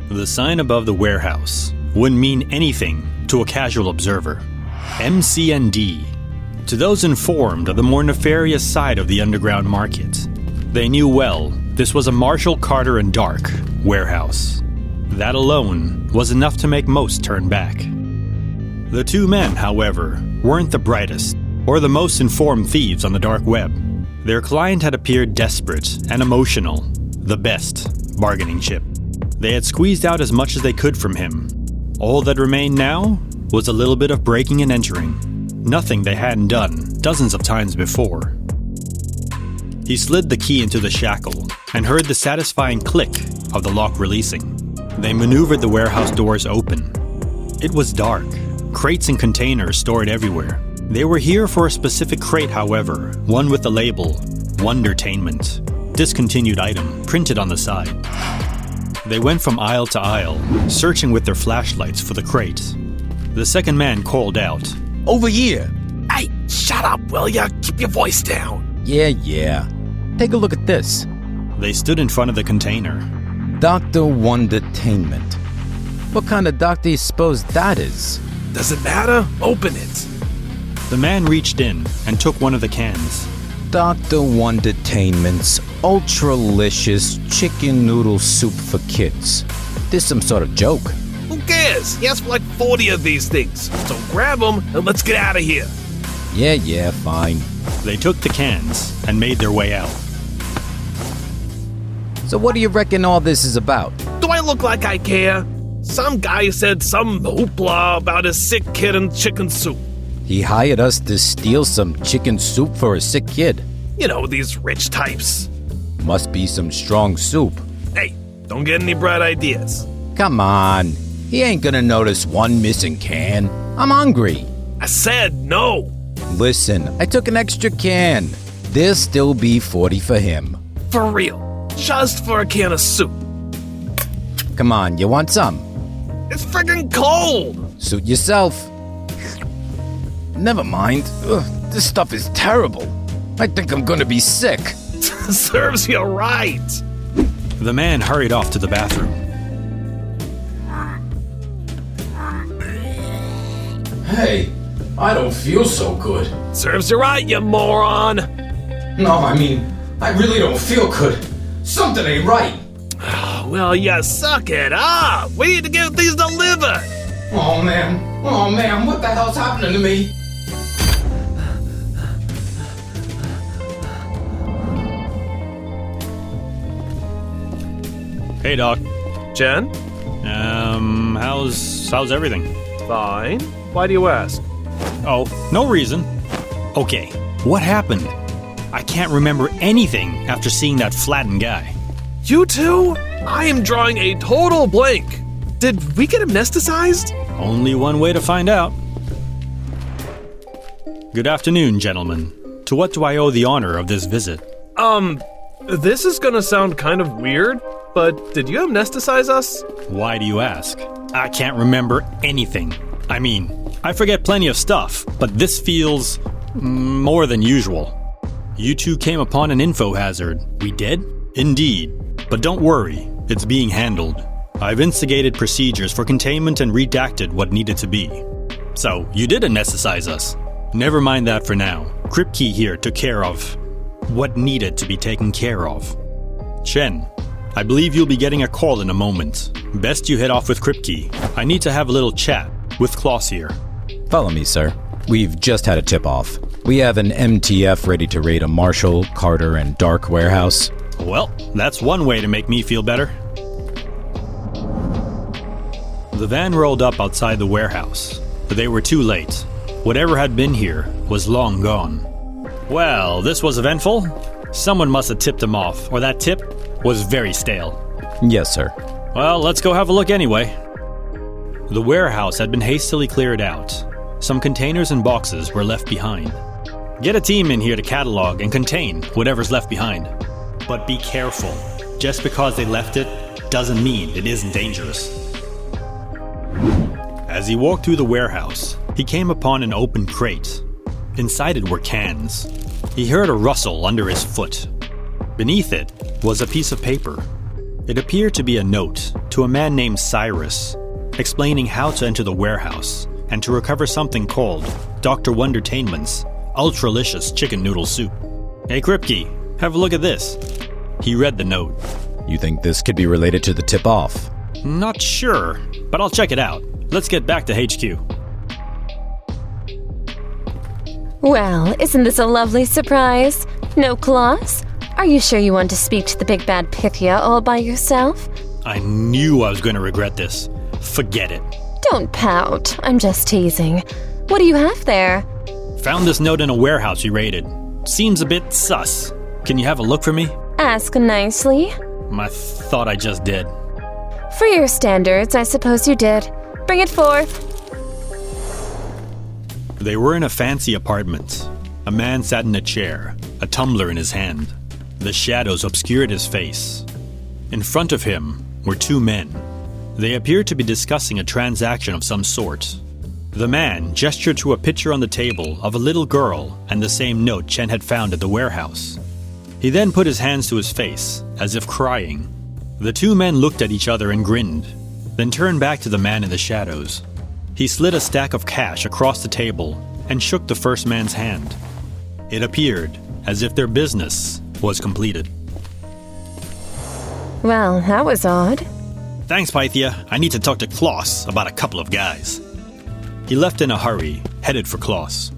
The sign above the warehouse wouldn't mean anything to a casual observer. MCND. To those informed of the more nefarious side of the underground market, they knew well this was a Marshall, Carter & Dark warehouse. That alone was enough to make most turn back. The two men, however, weren't the brightest or the most informed thieves on the dark web. Their client had appeared desperate and emotional, the best bargaining chip. They had squeezed out as much as they could from him. All that remained now was a little bit of breaking and entering, nothing they hadn't done dozens of times before. He slid the key into the shackle and heard the satisfying click of the lock releasing. They maneuvered the warehouse doors open. It was dark, crates and containers stored everywhere. They were here for a specific crate, however, one with the label Wondertainment, discontinued item, printed on the side. They went from aisle to aisle, searching with their flashlights for the crate. The second man called out, "Over here!" Hey, shut up, will ya? Keep your voice down. Yeah. Take a look at this. They stood in front of the container. Dr. Wondertainment. What kind of doctor do you suppose that is? Does it matter? Open it. The man reached in and took one of the cans. Dr. Wondertainment's ultralicious chicken noodle soup for kids. This some sort of joke. Who cares? He asked for like 40 of these things. So grab them and let's get out of here. Yeah, fine. They took the cans and made their way out. So what do you reckon all this is about? Do I look like I care? Some guy said some hoopla about his sick kid and chicken soup. He hired us to steal some chicken soup for a sick kid. You know, these rich types. Must be some strong soup. Hey, don't get any bright ideas. Come on. He ain't gonna notice one missing can. I'm hungry. I said no. Listen, I took an extra can. There'll still be 40 for him. For real. Just for a can of soup. Come on, you want some? It's friggin' cold. Suit yourself. Never mind. Ugh, this stuff is terrible. I think I'm gonna be sick. Serves you right. The man hurried off to the bathroom. Hey, I don't feel so good. Serves you right, you moron. No, I mean, I really don't feel good. Something ain't right. Well, you suck it up. We need to get these delivered. Oh man, what the hell's happening to me? Hey, Doc. Jen? How's everything? Fine. Why do you ask? Oh, no reason. Okay, what happened? I can't remember anything after seeing that flattened guy. You two? I am drawing a total blank. Did we get amnesticized? Only one way to find out. Good afternoon, gentlemen. To what do I owe the honor of this visit? This is gonna sound kind of weird, but did you amnesticize us? Why do you ask? I can't remember anything. I mean, I forget plenty of stuff, but this feels more than usual. You two came upon an info hazard. We did? Indeed. But don't worry, it's being handled. I've instigated procedures for containment and redacted what needed to be. So, you did amnesticize us. Never mind that for now. Kripke here took care of what needed to be taken care of. Chen, I believe you'll be getting a call in a moment. Best you head off with Kripke. I need to have a little chat with Klaus here. Follow me, sir. We've just had a tip-off. We have an MTF ready to raid a Marshall, Carter, and Dark warehouse. Well, that's one way to make me feel better. The van rolled up outside the warehouse, but they were too late. Whatever had been here was long gone. Well, this was eventful. Someone must have tipped them off, or that tip was very stale. Yes, sir. Well, let's go have a look anyway. The warehouse had been hastily cleared out. Some containers and boxes were left behind. Get a team in here to catalog and contain whatever's left behind. But be careful. Just because they left it doesn't mean it isn't dangerous. As he walked through the warehouse, he came upon an open crate. Inside it were cans. He heard a rustle under his foot. Beneath it was a piece of paper. It appeared to be a note to to a man named Cyrus, explaining how to enter the warehouse and to recover something called Dr. Wondertainment's ultralicious chicken noodle soup. Hey Kripke, have a look at this. He read the note. You think this could be related to the tip-off? Not sure, but I'll check it out. Let's get back to HQ. Well, isn't this a lovely surprise? No claws? Are you sure you want to speak to the big bad Pythia all by yourself? I knew I was going to regret this. Forget it. Don't pout. I'm just teasing. What do you have there? Found this note in a warehouse we raided. Seems a bit sus. Can you have a look for me? Ask nicely. I thought I just did. For your standards, I suppose you did. Bring it forth. They were in a fancy apartment. A man sat in a chair, a tumbler in his hand. The shadows obscured his face. In front of him were two men. They appeared to be discussing a transaction of some sort. The man gestured to a picture on the table of a little girl and the same note Chen had found at the warehouse. He then put his hands to his face, as if crying. The two men looked at each other and grinned, then turned back to the man in the shadows. He slid a stack of cash across the table and shook the first man's hand. It appeared as if their business was completed. Well, that was odd. Thanks, Pythia. I need to talk to Klaus about a couple of guys. He left in a hurry, headed for Klaus.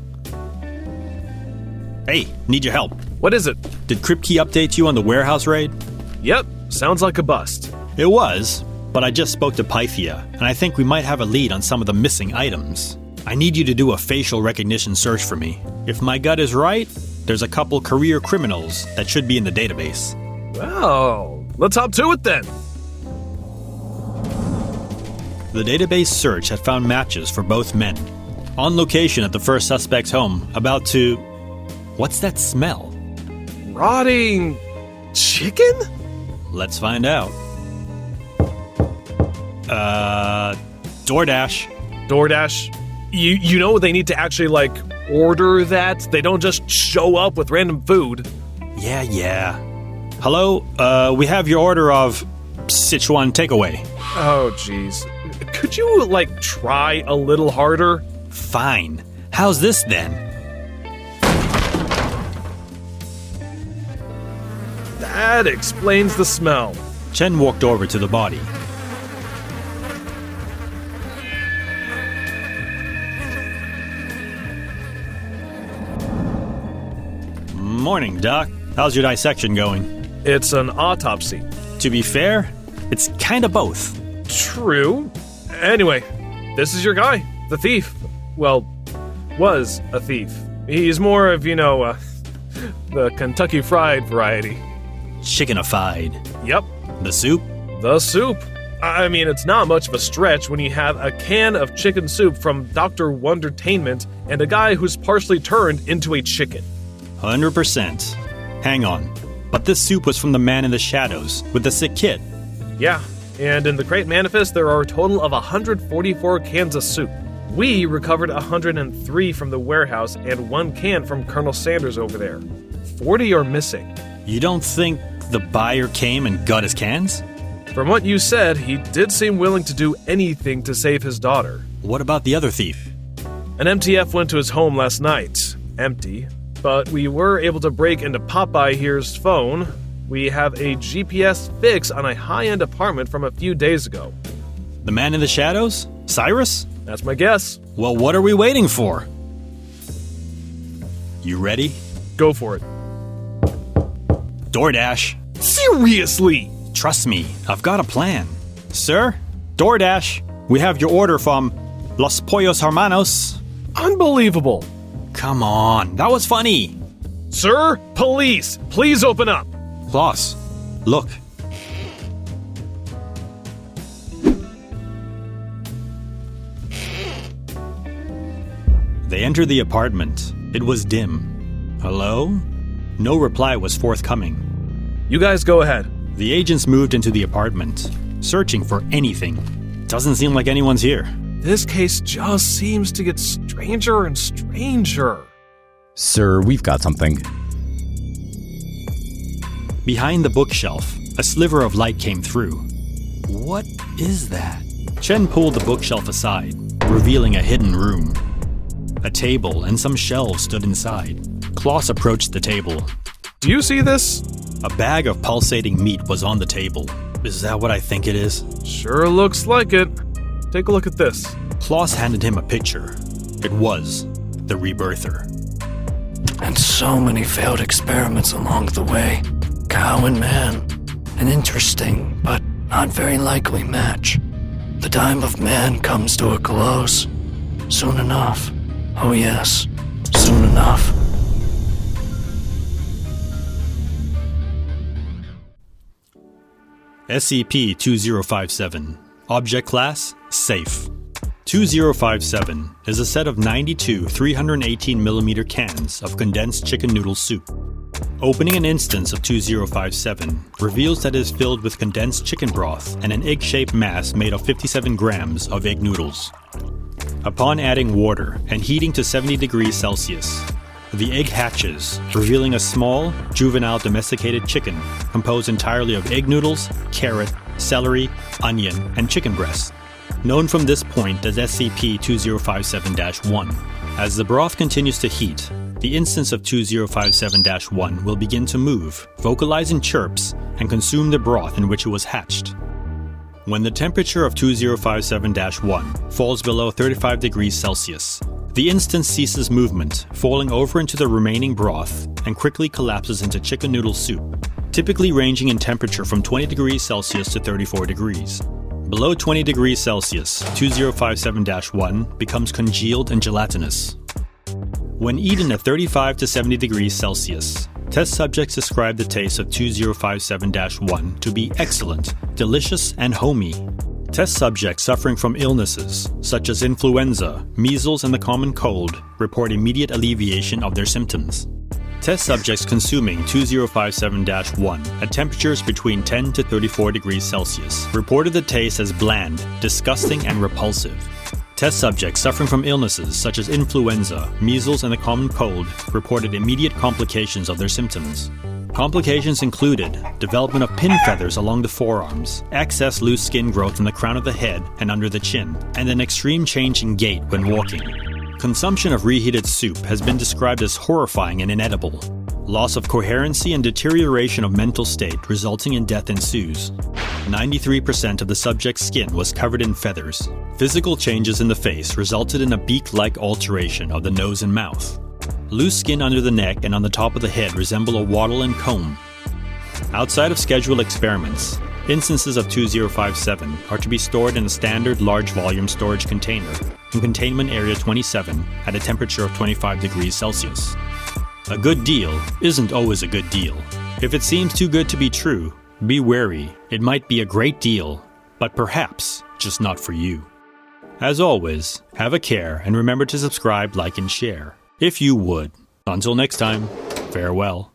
Hey, need your help. What is it? Did Kripke update you on the warehouse raid? Yep, sounds like a bust. It was, but I just spoke to Pythia, and I think we might have a lead on some of the missing items. I need you to do a facial recognition search for me. If my gut is right, there's a couple career criminals that should be in the database. Well, let's hop to it then. The database search had found matches for both men. On location at the first suspect's home, about to... What's that smell? Rotting chicken? Let's find out. DoorDash. DoorDash? You know they need to actually, order that? They don't just show up with random food. Yeah. Hello, we have your order of Sichuan takeaway. Oh, jeez. Could you, try a little harder? Fine. How's this then? That explains the smell. Chen walked over to the body. Morning, Doc. How's your dissection going? It's an autopsy. To be fair, it's kinda both. True. Anyway, this is your guy, the thief. Well, was a thief. He's more of, the Kentucky Fried variety. Chickenified. Yep. The soup? The soup. I mean, it's not much of a stretch when you have a can of chicken soup from Dr. Wondertainment and a guy who's partially turned into a chicken. 100%. Hang on. But this soup was from the man in the shadows with the sick kid. Yeah, and in the crate manifest, there are a total of 144 cans of soup. We recovered 103 from the warehouse and 1 can from Colonel Sanders over there. 40 are missing. You don't think the buyer came and got his cans? From what you said, he did seem willing to do anything to save his daughter. What about the other thief? An MTF went to his home last night. Empty. But we were able to break into Popeye here's phone. We have a GPS fix on a high-end apartment from a few days ago. The man in the shadows? Cyrus? That's my guess. Well, what are we waiting for? You ready? Go for it. DoorDash. Seriously? Trust me, I've got a plan. Sir, DoorDash, we have your order from Los Pollos Hermanos. Unbelievable. Come on, that was funny. Sir, police, please open up. Klaus, look. They entered the apartment. It was dim. Hello? No reply was forthcoming. You guys go ahead. The agents moved into the apartment, searching for anything. Doesn't seem like anyone's here. This case just seems to get stranger and stranger. Sir, we've got something. Behind the bookshelf, a sliver of light came through. What is that? Chen pulled the bookshelf aside, revealing a hidden room. A table and some shelves stood inside. Klaus approached the table. Do you see this? A bag of pulsating meat was on the table. Is that what I think it is? Sure looks like it. Take a look at this. Klaus handed him a picture. It was the Rebirther. And so many failed experiments along the way. Cow and man. An interesting, but not very likely match. The time of man comes to a close. Soon enough. Oh yes, soon enough. SCP-2057. Object Class: Safe. 2057 is a set of 92 318mm cans of condensed chicken noodle soup. Opening an instance of 2057 reveals that it is filled with condensed chicken broth and an egg-shaped mass made of 57 grams of egg noodles. Upon adding water and heating to 70 degrees Celsius, the egg hatches, revealing a small, juvenile domesticated chicken composed entirely of egg noodles, carrot, celery, onion, and chicken breast. Known from this point as SCP-2057-1. As the broth continues to heat, the instance of 2057-1 will begin to move, vocalize in chirps, and consume the broth in which it was hatched. When the temperature of 2057-1 falls below 35 degrees Celsius, the instance ceases movement, falling over into the remaining broth, and quickly collapses into chicken noodle soup, typically ranging in temperature from 20 degrees Celsius to 34 degrees. Below 20 degrees Celsius, 2057-1 becomes congealed and gelatinous. When eaten at 35 to 70 degrees Celsius, test subjects describe the taste of 2057-1 to be excellent, delicious, and homey. Test subjects suffering from illnesses, such as influenza, measles, and the common cold, report immediate alleviation of their symptoms. Test subjects consuming 2057-1 at temperatures between 10 to 34 degrees Celsius reported the taste as bland, disgusting, and repulsive. Test subjects suffering from illnesses such as influenza, measles, and the common cold reported immediate complications of their symptoms. Complications included development of pin feathers along the forearms, excess loose skin growth in the crown of the head and under the chin, and an extreme change in gait when walking. Consumption of reheated soup has been described as horrifying and inedible. Loss of coherency and deterioration of mental state resulting in death ensues. 93% of the subject's skin was covered in feathers. Physical changes in the face resulted in a beak-like alteration of the nose and mouth. Loose skin under the neck and on the top of the head resemble a wattle and comb. Outside of scheduled experiments, instances of 2057 are to be stored in a standard large volume storage container in Containment Area 27 at a temperature of 25 degrees Celsius. A good deal isn't always a good deal. If it seems too good to be true, be wary. It might be a great deal, but perhaps just not for you. As always, have a care and remember to subscribe, like, and share. If you would. Until next time, farewell.